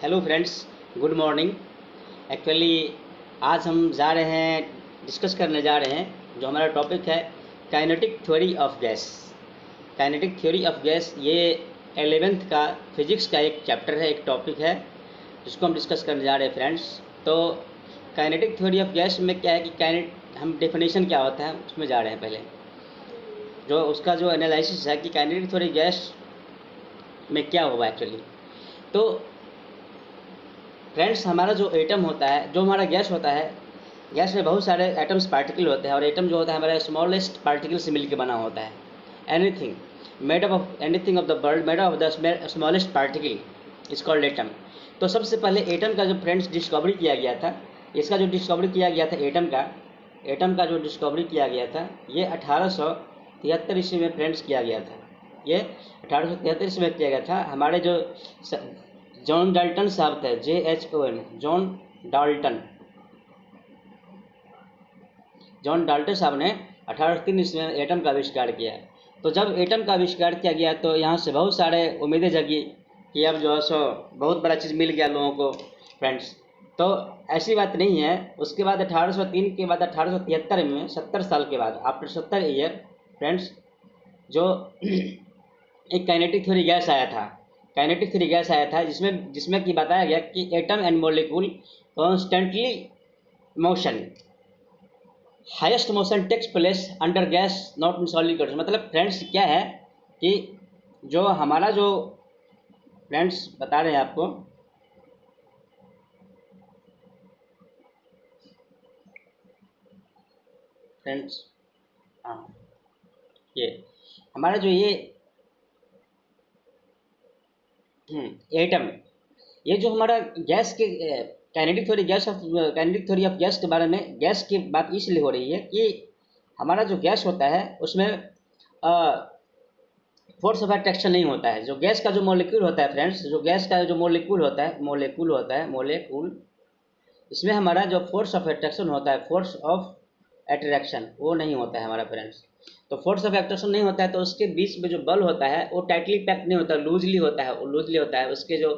Hello friends, good morning. Actually आज हम जा रहे हैं, डिस्कस करने जा रहे हैं जो हमारा टॉपिक है kinetic theory of gas. Kinetic theory of gas ये 11th का फिजिक्स का एक चैप्टर है, एक टॉपिक है जिसको हम डिस्कस करने जा रहे हैं फ्रेंड्स। तो काइनेटिक थ्योरी ऑफ गैस में क्या है कि काइनेट हम डेफिनेशन क्या होता है उसमें जा रहे हैं। पहले जो उसका जो एनालिसिस है कि काइनेटिक थ्योरी गैस में क्या होगा एक्चुअली। तो फ्रेंड्स, हमारा जो एटम होता है, जो हमारा गैस होता है, गैस में बहुत सारे एटम्स पार्टिकल होते हैं और एटम जो होता है हमारे स्मॉलेस्ट पार्टिकल से मिलकर बना होता है। Anything made up of anything of the world made of the smallest particle is called atom. तो सबसे पहले एटम का जो फ्रेंड्स डिस्कवरी किया गया था, इसका जो डिस्कवरी किया गया था एटम का जो डिस्कवरी किया गया था ये 1873 ईस्वी में फ्रेंड्स किया गया था। ये 1873 ईस्वी में किया गया था। हमारे जो जॉन डाल्टन साहब थे, JHON, जॉन डाल्टन साहब ने 1803 ईस्वी में एटम का आविष्कार किया। तो जब एटम का आविष्कार किया गया तो यहाँ से बहुत सारे उम्मीदें जगी कि अब जो है सो बहुत बड़ा चीज़ मिल गया लोगों को फ्रेंड्स। तो ऐसी बात नहीं है। उसके बाद 1803 के बाद 1873 में 70 साल के बाद, आफ्टर 70 ईयर फ्रेंड्स, जो एक काइनेटिक थ्योरी गैस आया था। काइनेटिक थ्योरी गैस आया था जिसमें जिसमें कि बताया गया कि atom and molecule constantly motion, highest motion takes place under gas not in solid condition. मतलब फ्रेंड्स क्या है कि जो हमारा जो फ्रेंड्स बता रहे हैं आपको, फ्रेंड्स, हाँ, ये हमारा जो ये एटम, ये जो हमारा गैस के काइनेटिक थ्योरी ऑफ गैस के बारे में, गैस की बात इसलिए हो रही है कि हमारा जो गैस होता है उसमें फोर्स ऑफ अट्रैक्शन नहीं होता है। जो गैस का जो मॉलिक्यूल होता है फ्रेंड्स, जो गैस का जो मॉलिक्यूल होता है, मॉलिक्यूल, इसमें हमारा जो फोर्स ऑफ अट्रैक्शन होता है, फोर्स ऑफ अट्रैक्शन वो नहीं होता है हमारा फ्रेंड्स। तो फोर्स ऑफ अट्रैक्शन नहीं होता है तो उसके बीच में जो बल होता है वो टाइटली पैक्ड नहीं होता, लूजली होता है। वो लूजली होता है, उसके जो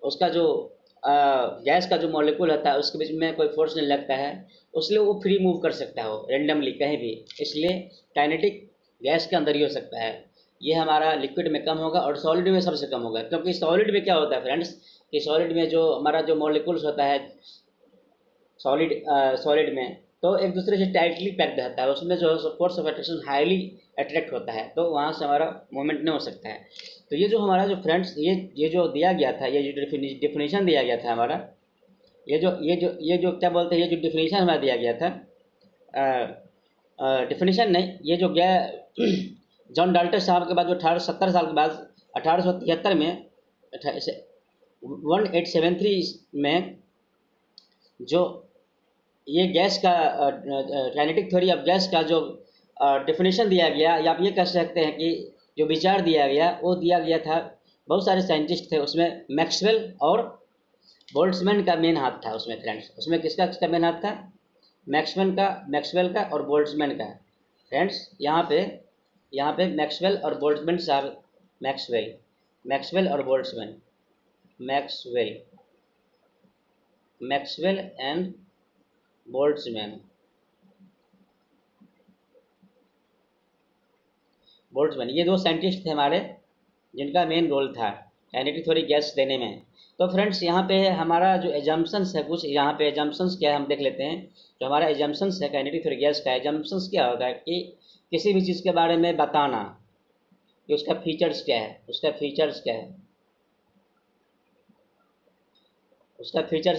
उसका जो गैस का जो मॉलिक्यूल होता है उसके बीच में कोई फोर्स नहीं लगता है, इसलिए वो फ्री मूव कर सकता है वो रेंडमली कहीं भी। इसलिए काइनेटिक गैस के अंदर ही हो सकता है। ये हमारा लिक्विड में कम होगा और सॉलिड में सबसे कम होगा, क्योंकि सॉलिड में क्या होता है फ्रेंड्स कि सॉलिड में जो हमारा जो मॉलिक्यूल्स होता है सॉलिड में, तो एक दूसरे से टाइटली पैक्ड रहता है, उसमें जो force of attraction highly attract होता है, तो वहाँ से हमारा मूवमेंट नहीं हो सकता है। तो ये जो हमारा जो फ्रेंड्स ये जो दिया गया था, ये जो डिफिनीशन दिया गया था हमारा, ये जो क्या बोलते हैं, ये जो डिफिनीशन हमारा दिया गया था, डिफिनीशन नहीं, ये जो गया जॉन डाल्टन साहब के बाद जो 1870 साल के बाद 1873 में 1873 में जो ये गैस का काइनेटिक थ्योरी ऑफ गैस का जो डेफिनेशन दिया गया, या आप ये कह सकते हैं कि जो विचार दिया गया वो दिया गया था, बहुत सारे साइंटिस्ट थे उसमें, मैक्सवेल और बोल्ट्जमैन का मेन हाथ था उसमें फ्रेंड्स। उसमें किसका किसका मेन हाथ था? मैक्सवेल का और बोल्ट्जमैन का। फ्रेंड्स यहाँ पे मैक्सवेल और बोल्ट्जमैन साहब, मैक्सवेल और Boltzmann, Maxwell and Boltzmann Boltzmann, ये दो साइंटिस्ट थे हमारे जिनका मेन रोल था काइनेटिक थ्योरी गैस देने में। तो फ्रेंड्स यहाँ पे हमारा जो एजम्पशंस है, कुछ यहाँ पे एजम्पशंस क्या है हम देख लेते हैं। जो हमारा एजम्पशंस है काइनेटिक थ्योरी गैस का, एजम्पशंस क्या होता है कि किसी भी चीज़ के बारे में बताना कि उसका फीचर्स क्या है, उसका फीचर्स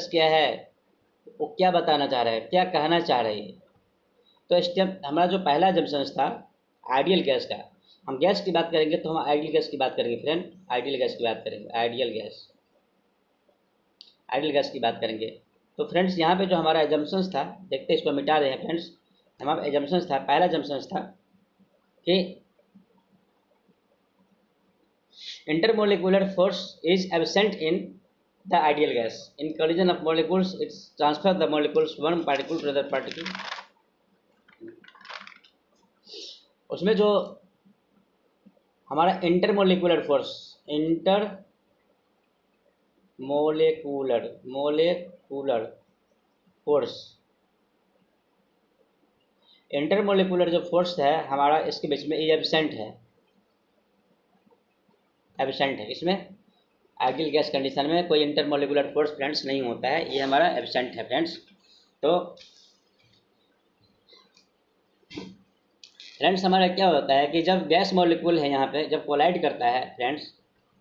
क्या है, वो क्या बताना चाह रहा है, क्या कहना चाह रही है। तो स्टेप हमारा जो पहला एजम्पशंस था आइडियल गैस का। हम गैस की बात करेंगे तो हम आइडियल गैस की बात करेंगे फ्रेंड, आइडियल गैस की बात करेंगे, आइडियल गैस की बात करेंगे। तो फ्रेंड्स यहाँ पे जो हमारा एजम्पशंस था, देखते हैं, इसको मिटा रहे हैं फ्रेंड्स। हमारा एजम्पशंस था, पहला एजम्पशंस था कि intermolecular force is absent in the ideal gas. In collision of molecules it's transfer the molecules one particle to other particle। उसमें जो हमारा intermolecular force, molecular force. Intermolecular जो फोर्स है हमारा इसके बीच में ये एब्सेंट है, इसमें आइडियल गैस कंडीशन में कोई इंटरमोलिकुलर फोर्स फ्रेंड्स नहीं होता है, ये हमारा एब्सेंट है फ्रेंड्स। तो फ्रेंड्स हमारा क्या होता है कि जब गैस मॉलिक्यूल है यहाँ पे जब कोलाइड करता है फ्रेंड्स,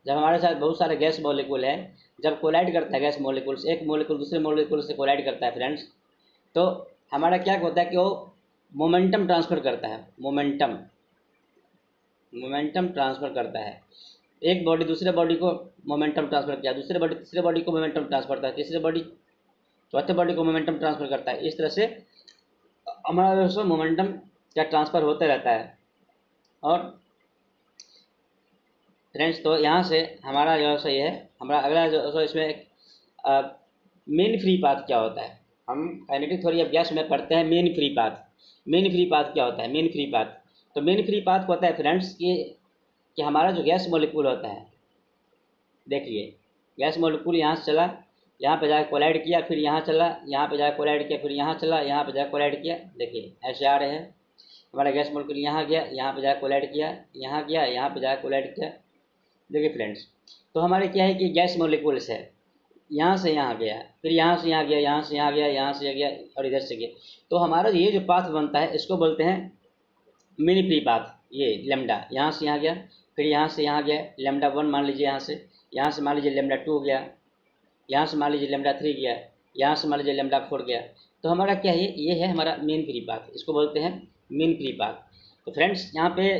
जब हमारे साथ बहुत सारे गैस मॉलिक्यूल है, जब कोलाइड करता है गैस मॉलिक्यूल्स, एक मॉलिक्यूल दूसरे मॉलिक्यूल से कोलाइड करता है फ्रेंड्स, तो हमारा क्या होता है कि वो मोमेंटम ट्रांसफ़र करता है, मोमेंटम ट्रांसफ़र करता है। एक बॉडी दूसरे बॉडी को मोमेंटम ट्रांसफ़र किया, दूसरे बॉडी तीसरे बॉडी को मोमेंटम ट्रांसफ़र करता है, तीसरे बॉडी चौथे बॉडी को मोमेंटम ट्रांसफ़र करता है। इस तरह से हमारा जो मोमेंटम क्या ट्रांसफ़र होते रहता है। और फ्रेंड्स तो यहाँ से हमारा जो सही है, हमारा अगला जो इसमें मेन फ्री पाथ क्या होता है, हम काइनेटिक थ्योरी ऑफ गैस में पढ़ते हैं main free path. Main free path क्या होता है, मेन फ्री पाथ, तो मेन फ्री पाथ होता है फ्रेंड्स कि हमारा जो गैस मॉलिक्यूल होता है, देखिए गैस मॉलिक्यूल यहाँ से चला, यहाँ पे जाकर कोलाइड किया, फिर यहाँ चला, यहाँ पे जाकर कोलाइड किया, फिर यहाँ चला, यहाँ पे जाकर कोलाइड किया। देखिए ऐसे आ रहे हैं, हमारा गैस मॉलिक्यूल यहाँ गया, यहाँ पे जाकर कोलाइड किया, यहाँ गया, यहाँ पे जाकर कोलाइड किया। देखिए फ्रेंड्स तो हमारे क्या है कि गैस मॉलिक्यूल्स है, यहाँ से यहाँ गया, फिर यहाँ से यहाँ गया, यहाँ से यहाँ गया, यहाँ से गया और इधर से गया। तो हमारा ये जो पाथ बनता है इसको बोलते हैं मिनी फ्री पाथ। ये लेमडा यहाँ से यहाँ गया, फिर यहाँ से यहाँ गया, लेमडा 1 मान लीजिए, यहाँ से मान लीजिए लेमडा 2 गया, यहाँ से मान लीजिए लेमडा 3 गया, यहाँ से मान लीजिए लेमडा 4 गया। तो हमारा क्या है, ये है हमारा मेन फ्री पाथ, इसको बोलते हैं मेन फ्री पाथ। तो फ्रेंड्स यहाँ पे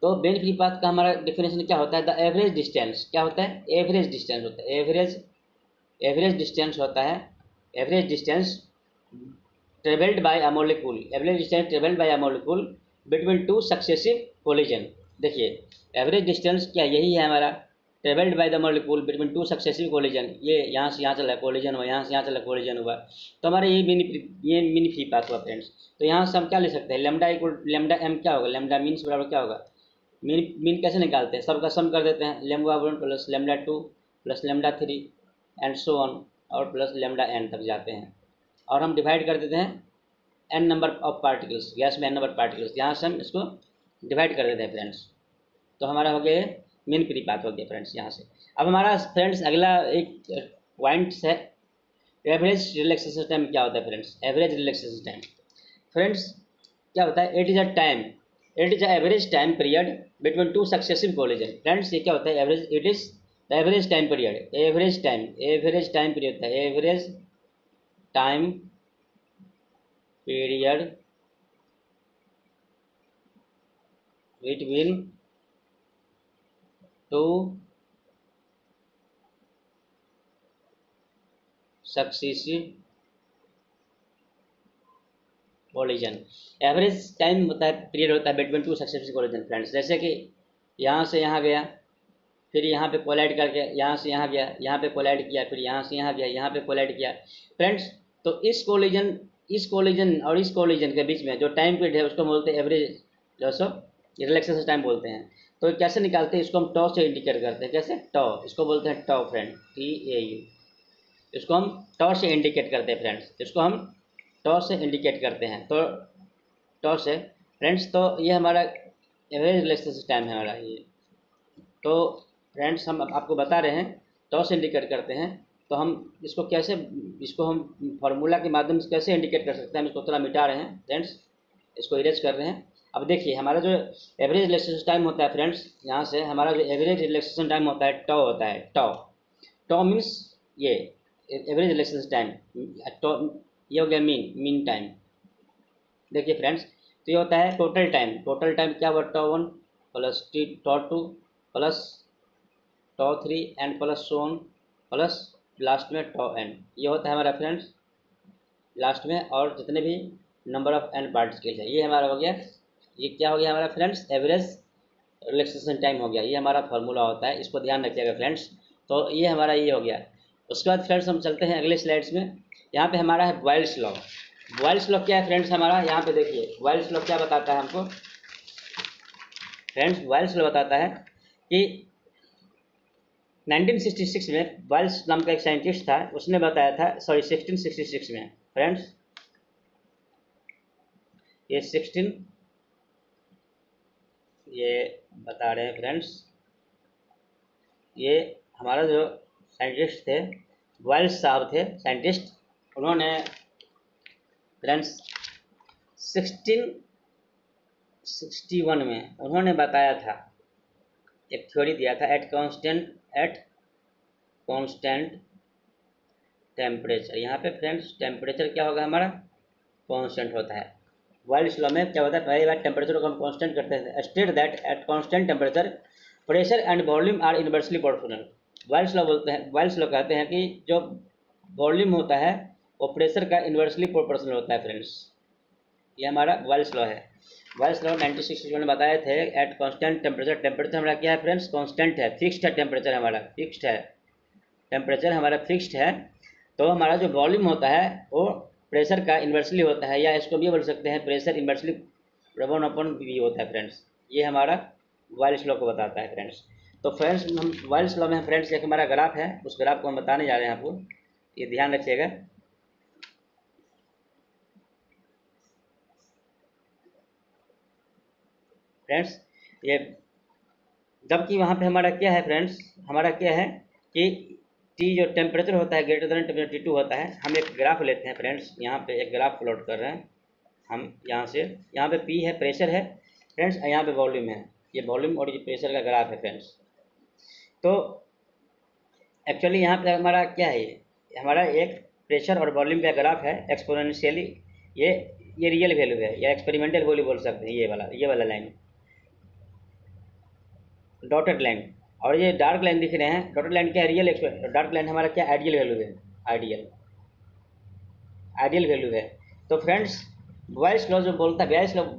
तो मेन फ्री पाथ का हमारा डेफिनेशन क्या होता है, द एवरेज डिस्टेंस। क्या होता है, एवरेज डिस्टेंस होता है, एवरेज डिस्टेंस होता है, average distance travelled by a molecule, average distance travelled by a molecule between two successive collision. देखिए एवरेज डिस्टेंस क्या यही है हमारा, travelled by the molecule between two successive collision. ये यहाँ से यहाँ चला कोलिजन हुआ, यहाँ से यहाँ चला कोलिजन हुआ, तो हमारा ये मिनी फ्री पाथ हुआ फ्रेंड्स। तो यहाँ से हम क्या ले सकते हैं, लेमडा इक्वल लेमडा एम क्या होगा, लेमडा मीन्स बराबर क्या होगा, मीन कैसे निकालते हैं, सबका सम कर देते हैं, lambda 1 plus lambda 2 plus lambda 3 and so on और प्लस लेमडा एन तक जाते हैं। और हम डिवाइड कर देते हैं N number of particles, gas में एन नंबर पार्टिकल्स, यहाँ से हम इसको डिवाइड कर देते हैं फ्रेंड्स। तो हमारा हो गया मेन फ्री पाथ हो गया फ्रेंड्स यहाँ से। अब हमारा फ्रेंड्स अगला एक पॉइंट है एवरेज रिलैक्सेशन टाइम। क्या होता है friends, average relaxation time friends क्या होता है, it is average time period between two successive collision. Friends ये क्या होता है, average, it is the average time period, average time period होता है, average time period between two successive collision. Average time होता है, पीरियड होता है between two successive collision friends. जैसे कि यहाँ से यहाँ गया, फिर यहाँ पे कोलाइड करके यहाँ से यहाँ गया, यहाँ पे कोलाइड किया, फिर यहाँ से यहाँ गया, यहाँ पे कोलाइड किया फ्रेंड्स। तो इस कोलिजन और इस कोलिजन के बीच में जो टाइम पीरियड है उसको बोलते हैं एवरेज जो सो रिलैक्सेशन टाइम बोलते हैं। तो कैसे निकालते हैं, इसको हम टॉ से इंडिकेट करते हैं। कैसे, टॉ, इसको बोलते हैं टॉ फ्रेंड, TAU, इसको हम टॉ से इंडिकेट करते हैं फ्रेंड्स, इसको हम टॉ से इंडिकेट करते हैं। तो टॉ से फ्रेंड्स, तो ये हमारा एवरेज रिलैक्सेशन टाइम है हमारा ये। तो फ्रेंड्स हम आपको बता रहे हैं टॉ से इंडिकेट करते हैं। तो हम इसको हम फार्मूला के माध्यम से कैसे इंडिकेट कर सकते हैं, हम इसको थोड़ा मिटा रहे हैं फ्रेंड्स, इसको इरेज कर रहे हैं। अब देखिए हमारा जो एवरेज रिलैक्सेशन टाइम होता है फ्रेंड्स, यहाँ से हमारा जो एवरेज रिलैक्सेशन टाइम होता है टॉ होता है, टॉ मीन्स ये एवरेज रिलैक्सेशन टाइम, टॉ ये हो गया मीन टाइम। देखिए फ्रेंड्स तो ये होता है टोटल टाइम क्या हुआ, tau 1 plus tau 2 plus tau 3 and plus so on plus last में टॉ एन, ये होता है हमारा फ्रेंड्स लास्ट में, और जितने भी नंबर ऑफ एन पार्टिकल्स है ये हमारा हो गया। ये क्या हो गया हमारा फ्रेंड्स, एवरेज रिलैक्सेशन टाइम हो गया, ये हमारा फार्मूला होता है, इसको ध्यान रखिएगा फ्रेंड्स। तो ये हमारा ये हो गया। उसके बाद फ्रेंड्स हम चलते हैं अगले स्लाइड्स में। यहाँ पे हमारा है बॉयल्स लॉ। बॉयल्स लॉ क्या है फ्रेंड्स हमारा, यहाँ पे देखिए बॉयल्स लॉ क्या बताता है हमको फ्रेंड्स, बॉयल्स लॉ बताता है कि 1966 में वाइल्स नाम का एक साइंटिस्ट था, उसने बताया था, सॉरी 1666 में फ्रेंड्स, ये 16 ये बता रहे हैं फ्रेंड्स, ये हमारा जो साइंटिस्ट थे, वाइल्स साहब थे साइंटिस्ट, उन्होंने फ्रेंड्स 1661 में उन्होंने बताया था, एक थ्योरी दिया था, एट कांस्टेंट टेम्परेचर। यहाँ पे फ्रेंड्स टेम्परेचर क्या होगा हमारा, कांस्टेंट होता है। वाइल्स लॉ में क्या होता है, पहली बार टेम्परेचर को हम कांस्टेंट करते हैं, state that at constant temperature pressure and volume are inversely proportional. Boyle's law बोलते हैं, वाइल्स लॉ कहते हैं कि जो वॉल्यूम होता है वो प्रेशर का इनवर्सली प्रोपोर्शनल होता है फ्रेंड्स, ये हमारा वाइल्स लॉ है। वाइल्स लॉ 1961 में बताए थे, एट कांस्टेंट टेम्परेचर, टेम्परेचर हमारा क्या है फ्रेंड्स, कांस्टेंट है, फिक्स्ड है, टेम्परेचर हमारा फिक्स्ड है, टेम्परेचर हमारा फिक्स्ड है, तो हमारा जो वॉल्यूम होता है वो प्रेशर का इन्वर्सली होता है, या इसको भी बोल सकते हैं pressure inversely one upon V होता है फ्रेंड्स, ये हमारा वाइल्स लॉ को बताता है फ्रेंड्स। तो फ्रेंड्स हम वाइल्स लॉ में फ्रेंड्स एक हमारा ग्राफ है, उस ग्राफ को हम बताने जा रहे हैं आपको, ये ध्यान रखिएगा। फ्रेंड्स ये जबकि वहाँ पे हमारा क्या है फ्रेंड्स, हमारा क्या है कि टी जो टेम्परेचर होता है ग्रेटर देन टेम्परेचर T2 होता है। हम एक ग्राफ लेते हैं फ्रेंड्स, यहाँ पे एक ग्राफ प्लॉट कर रहे हैं हम, यहाँ से, यहाँ पे P है प्रेशर है फ्रेंड्स, यहाँ पे वॉल्यूम है, ये वॉल्यूम और ये प्रेशर का ग्राफ है फ्रेंड्स। तो एक्चुअली यहाँ पे हमारा क्या है, ये हमारा एक प्रेशर और वॉल्यूम का ग्राफ है एक्सपोनेंशियली, ये रियल वैल्यू है या एक्सपेरिमेंटल वैल्यू बोल सकते हैं, ये वाला लाइन डॉटेड लाइन, और ये डार्क लाइन दिख रहे हैं, डॉटेड लाइन क्या है, रियल, डार्क लाइन हमारा क्या आइडियल वैल्यू है, आइडियल वैल्यू है। तो फ्रेंड्स वाइल्स लॉ जो बोलता है,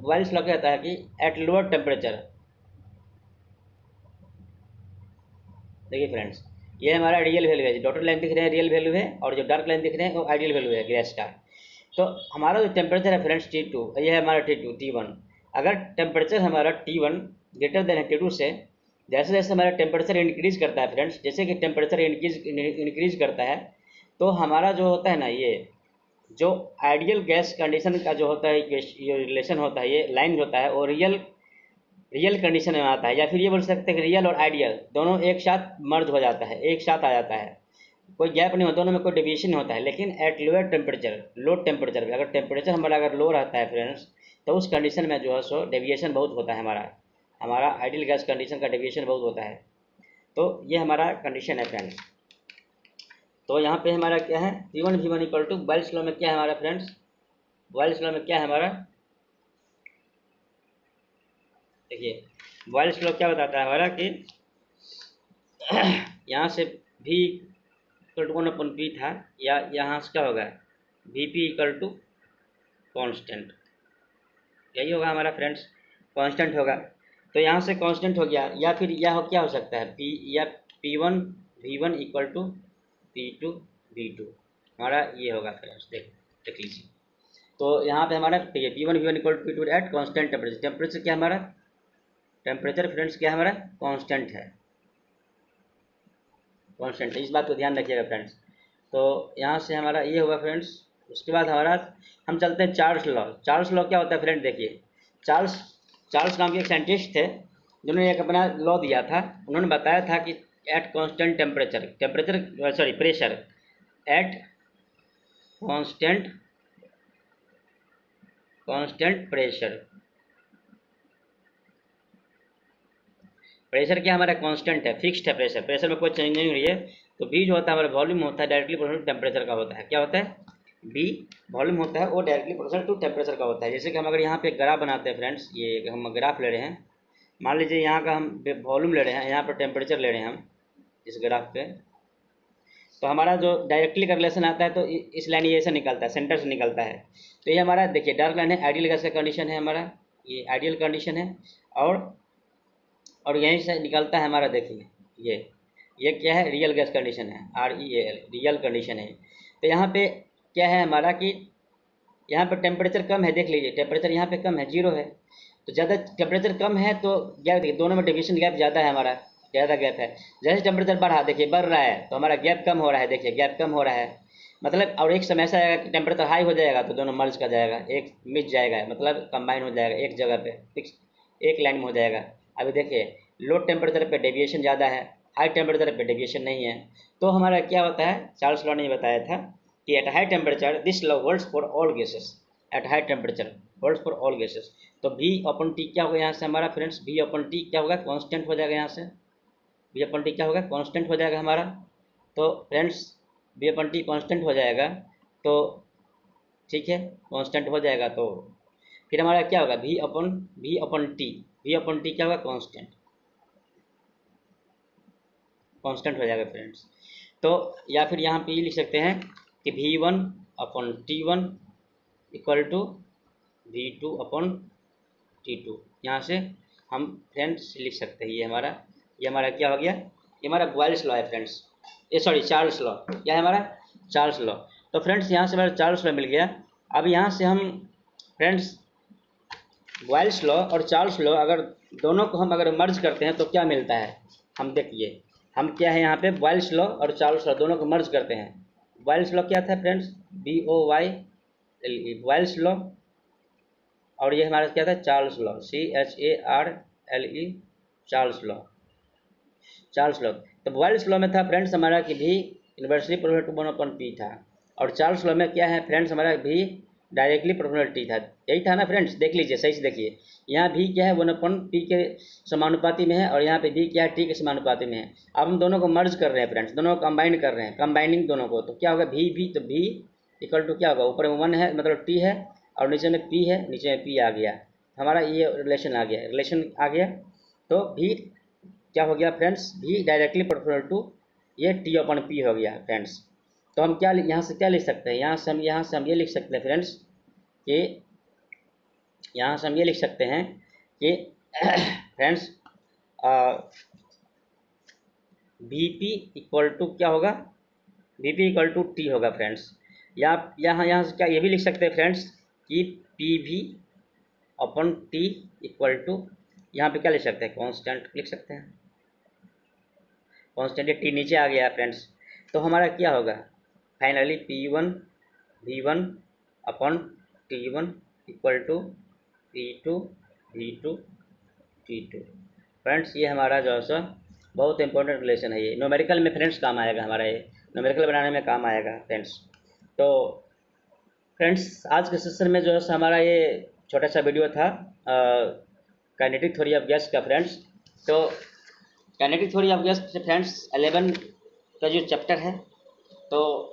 वाइल्स लॉ कहता है कि एट लोअर टेम्परेचर, देखिए फ्रेंड्स ये हमारा रियल वैल्यू है, जो डॉटेड लाइन दिख रहे हैं रियल वैल्यू है, और जो डार्क लाइन दिख रहे हैं वो आइडियल वैल्यू है, ग्रे स्टार। तो हमारा जो टेम्परेचर है फ्रेंड्स T2, ये है हमारा T1। अगर टेम्परेचर हमारा T1 ग्रेटर देन है T2 से, जैसे जैसे हमारा टेम्परेचर इंक्रीज करता है फ्रेंड्स, जैसे कि टेम्परेचर इंक्रीज करता है, तो हमारा जो होता है ना, ये जो आइडियल गैस कंडीशन का जो होता है, ये रिलेशन होता है, ये लाइन होता है, और रियल कंडीशन में आता है, या फिर ये बोल सकते हैं कि रियल और आइडियल दोनों एक साथ मर्ज हो जाता है, एक साथ आ जाता है, कोई गैप नहीं होता, दोनों में कोई डेविएशन नहीं होता है। लेकिन at lower temperature, low temperature पे, अगर टेम्परेचर हमारा अगर लो रहता है फ्रेंड्स, तो उस कंडीशन में जो है सो डेविएशन बहुत होता है, हमारा आइडियल गैस कंडीशन का डेविएशन बहुत होता है। तो ये हमारा कंडीशन है फ्रेंड्स। तो यहाँ पे हमारा क्या है, P1 V1 equal to, vials law में क्या है हमारा फ्रेंड्स, वाइल्स लॉ में क्या है हमारा, देखिए वाइल्स लॉ क्या बताता है हमारा कि यहाँ से V इक्वल टू 1/P था, या यहाँ से क्या होगा, Vp इक्वल टू कॉन्स्टेंट, यही होगा हमारा फ्रेंड्स, कांस्टेंट होगा। तो यहाँ से कांस्टेंट हो गया, या फिर यह क्या हो सकता है, P1 V1 equal to P2 V2, हमारा ये होगा फ्रेंड्स, देख लीजिए। तो यहाँ पे हमारा ठीक है, P1 V1 equal to P2 at constant temperature, temperature क्या हमारा, टेम्परेचर फ्रेंड्स क्या हमारा कांस्टेंट है, कांस्टेंट है, इस बात को ध्यान रखिएगा फ्रेंड्स। तो यहाँ से हमारा ये होगा फ्रेंड्स। उसके बाद हमारा हम चलते हैं चार्ल्स लॉ। चार्ल्स लॉ क्या होता है फ्रेंड, देखिए चार्ल्स नाम के एक साइंटिस्ट थे, जिन्होंने एक अपना लॉ दिया था। उन्होंने बताया था कि at constant pressure at constant pressure क्या हमारा कांस्टेंट है, फिक्स्ड है, प्रेशर में कोई चेंज नहीं हुई है। तो बी जो होता है हमारा वॉल्यूम होता है, डायरेक्टली प्रोपोर्शनल टेम्परेचर का होता है, क्या होता है, बी वॉल्यूम होता है, वो डायरेक्टली प्रोपोर्शनल टू टेम्परेचर का होता है। जैसे कि हम अगर यहाँ पे ग्राफ बनाते हैं फ्रेंड्स, ये हम ग्राफ ले रहे हैं, मान लीजिए यहाँ का हम वॉल्यूम ले रहे हैं, यहाँ पर टेम्परेचर ले रहे हैं हम इस ग्राफ पे, तो हमारा जो डायरेक्टली का रिलेशन आता है, तो इस लाइन ये से निकलता है, सेंटर से निकलता है। तो ये हमारा देखिए डार्क लाइन है, आइडियल गैस का कंडीशन है हमारा, ये आइडियल कंडीशन है, और यहीं से निकलता है हमारा, देखिए ये क्या है, रियल गैस कंडीशन है, REAL, रियल कंडीशन है। तो यहाँ पे क्या है हमारा कि यहाँ पर टेम्परेचर कम है, देख लीजिए टेम्परेचर यहाँ पे कम है, 0 है। तो ज़्यादा टेम्परेचर कम है तो गैप, दोनों में डेविएशन गैप ज़्यादा है हमारा, ज़्यादा गैप है। जैसे टेम्परेचर बढ़ा, देखिए बढ़ रहा है तो हमारा गैप कम हो रहा है, देखिए गैप कम हो रहा है। मतलब और एक समय ऐसा आएगा कि टेम्परेचर हाई हो जाएगा तो दोनों मर्ज कर जाएगा, एक मिट जाएगा, मतलब कंबाइन हो जाएगा एक जगह पे, फिक्स एक लाइन में हो जाएगा। अभी देखिए लो टेम्परेचर पे डेविएशन ज़्यादा है, हाई टेम्परेचर पे डेविएशन नहीं है। तो हमारा क्या होता है, चार्ल्स लॉ ने बताया था कि at high temperature this law holds for all gases, at high temperature holds for all gases. तो V अपन T क्या होगा यहाँ से हमारा फ्रेंड्स, V अपन T क्या होगा, कांस्टेंट हो जाएगा यहाँ से, V अपन T क्या होगा, कांस्टेंट हो जाएगा हमारा। तो फ्रेंड्स V अपन T कांस्टेंट हो जाएगा, तो ठीक है कांस्टेंट हो जाएगा तो फिर हमारा क्या होगा, V अपन T क्या होगा, कांस्टेंट, कांस्टेंट हो जाएगा फ्रेंड्स। तो या फिर यहाँ पे लिख सकते हैं कि V1 upon T1 equal to V2 upon T2। यहाँ से हम फ्रेंड्स लिख सकते हैं, ये हमारा क्या हो गया, ये हमारा बॉयल्स लॉ है फ्रेंड्स, ये सॉरी चार्ल्स लॉ, क्या है हमारा, चार्ल्स लॉ। तो फ्रेंड्स यहाँ से हमारा चार्ल्स लॉ मिल गया। अब यहाँ से हम फ्रेंड्स बॉयल्स लॉ और चार्ल्स लॉ अगर दोनों को हम अगर मर्ज करते हैं तो क्या मिलता है, हम देखिए हम क्या है यहाँ पे बॉयल्स लॉ और चार्ल्स लॉ दोनों को मर्ज करते हैं। बॉयल्स लॉ क्या था फ्रेंड्स, BOYLE बॉयल्स लॉ, और ये हमारा क्या था, Charles law, CHARLE Charles law, Charles law. तो बॉयल्स लॉ में था फ्रेंड्स हमारा कि भी इन्वर्सली प्रोपोर्शनल टू 1/p था, और चार्ल्स लॉ में क्या है फ्रेंड्स हमारा भी डायरेक्टली प्रोपोर्शनल t था, यही था ना फ्रेंड्स। देख लीजिए सही से देखिए, यहाँ भी क्या है 1/p के समानुपाती में है, और यहाँ पे भी क्या है t के समानुपाती में है। अब हम दोनों को मर्ज कर रहे हैं फ्रेंड्स, दोनों को कंबाइन कर रहे हैं, कंबाइनिंग दोनों को, तो क्या होगा भी तो भी इक्वल टू क्या होगा, ऊपर में 1 है मतलब t है, और नीचे में p है, नीचे में p आ गया, हमारा ये रिलेशन आ गया, तो भी क्या हो गया फ्रेंड्स, भी डायरेक्टली प्रोपोर्शनल टू ये T/P हो गया फ्रेंड्स। तो हम क्या यहाँ से क्या लिख सकते हैं, यहाँ से हम ये लिख सकते हैं फ्रेंड्स कि यहाँ से हम ये लिख सकते हैं कि फ्रेंड्स Vp इक्वल टू क्या होगा, Vp इक्वल टू T होगा फ्रेंड्स। यहाँ से क्या ये भी लिख सकते हैं फ्रेंड्स कि PV upon T equal to, यहाँ पे क्या लिख सकते हैं, कांस्टेंट लिख सकते हैं, कांस्टेंट T नीचे आ गया फ्रेंड्स। तो हमारा क्या होगा finally P1 V1 upon T1 equal to P2 V2 T2। Friends ये हमारा जो है सो बहुत इंपॉर्टेंट रिलेशन है, ये न्यूमेरिकल में फ्रेंड्स काम आएगा, हमारा ये न्यूमेरिकल बनाने में काम आएगा फ्रेंड्स। तो फ्रेंड्स आज के सेशन में जो है हमारा ये छोटा सा वीडियो था काइनेटिक थ्योरी ऑफ गैस का फ्रेंड्स। तो काइनेटिक थ्योरी ऑफ गैस से फ्रेंड्स 11 का जो चैप्टर है, तो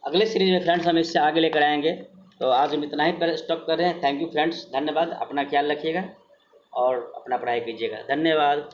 अगले सीरीज में फ्रेंड्स हम इससे आगे लेकर आएंगे। तो आज हम इतना ही पर स्टॉप कर रहे हैं। थैंक यू फ्रेंड्स, धन्यवाद, अपना ख्याल रखिएगा और अपना पढ़ाई कीजिएगा, धन्यवाद।